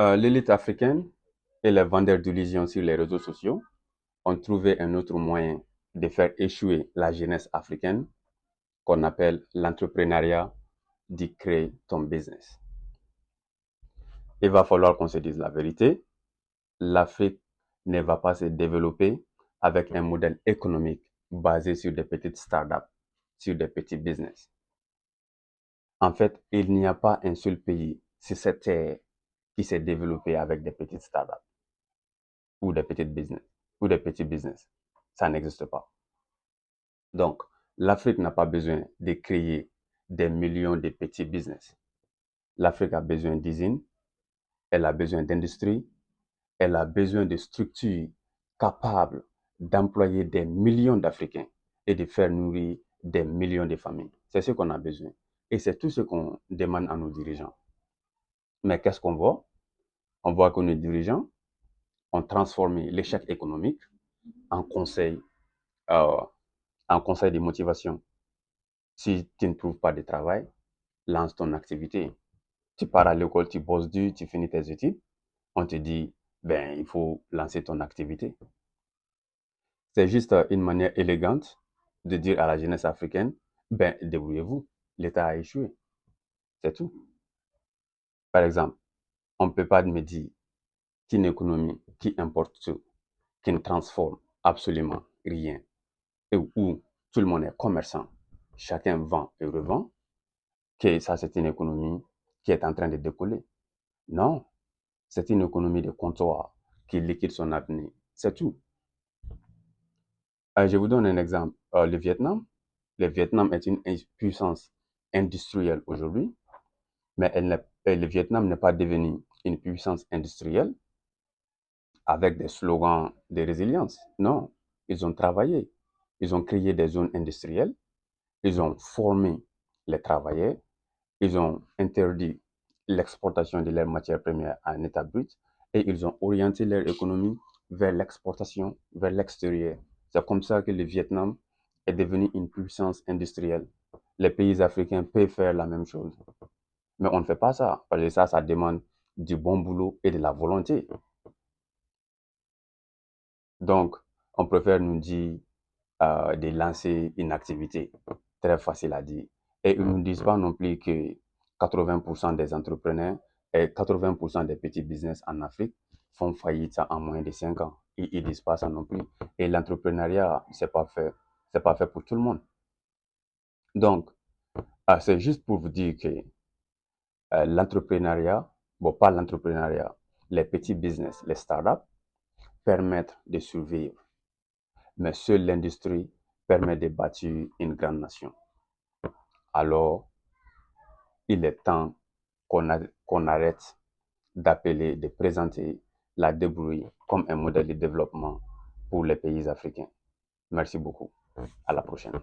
L'élite africaine et les vendeurs d'illusions sur les réseaux sociaux ont trouvé un autre moyen de faire échouer la jeunesse africaine qu'on appelle l'entrepreneuriat dit créer ton business. Il va falloir qu'on se dise la vérité. L'Afrique ne va pas se développer avec un modèle économique basé sur des petites startups, sur des petits business. En fait, il n'y a pas un seul pays sur cette terre qui s'est développé avec des petites startups ou des petites business ou des petits business. Ça n'existe pas. Donc, l'Afrique n'a pas besoin de créer des millions de petits business. L'Afrique a besoin d'usines, elle a besoin d'industries, elle a besoin de structures capables d'employer des millions d'Africains et de faire nourrir des millions de familles. C'est ce qu'on a besoin. Et c'est tout ce qu'on demande à nos dirigeants. Mais qu'est-ce qu'on voit? On voit que nos dirigeants ont transformé l'échec économique en conseil, euh, en conseil de motivation. Si tu ne trouves pas de travail, lance ton activité. Tu pars à l'école, tu bosses dur, tu finis tes études. On te dit, ben, il faut lancer ton activité. C'est juste une manière élégante de dire à la jeunesse africaine, ben, débrouillez-vous. L'État a échoué. C'est tout. Par exemple, on ne peut pas me dire qu'une économie qui importe tout, qui ne transforme absolument rien, et où tout le monde est commerçant, chacun vend et revend, que ça, c'est une économie qui est en train de décoller. Non, c'est une économie de comptoir qui liquide son avenir. C'est tout. Je vous donne un exemple. Le Vietnam. Le Vietnam est une puissance industrielle aujourd'hui, mais le Vietnam n'est pas devenu une puissance industrielle avec des slogans de résilience. Non, ils ont travaillé. Ils ont créé des zones industrielles. Ils ont formé les travailleurs. Ils ont interdit l'exportation de leurs matières premières en état brut et ils ont orienté leur économie vers l'exportation, vers l'extérieur. C'est comme ça que le Vietnam est devenu une puissance industrielle. Les pays africains peuvent faire la même chose. Mais on ne fait pas ça, parce que ça demande du bon boulot et de la volonté. Donc, on préfère nous dire de lancer une activité. Très facile à dire. Et ils ne nous disent pas non plus que 80% des entrepreneurs et 80% des petits business en Afrique font faillite en moins de 5 ans. Ils ne disent pas ça non plus. Et l'entrepreneuriat, c'est pas fait pour tout le monde. Donc, c'est juste pour vous dire que l'entrepreneuriat, bon, pas l'entrepreneuriat, les petits business, les startups, permettent de survivre. Mais seule l'industrie permet de bâtir une grande nation. Alors, il est temps qu'on arrête d'appeler, de présenter la débrouille comme un modèle de développement pour les pays africains. Merci beaucoup. À la prochaine.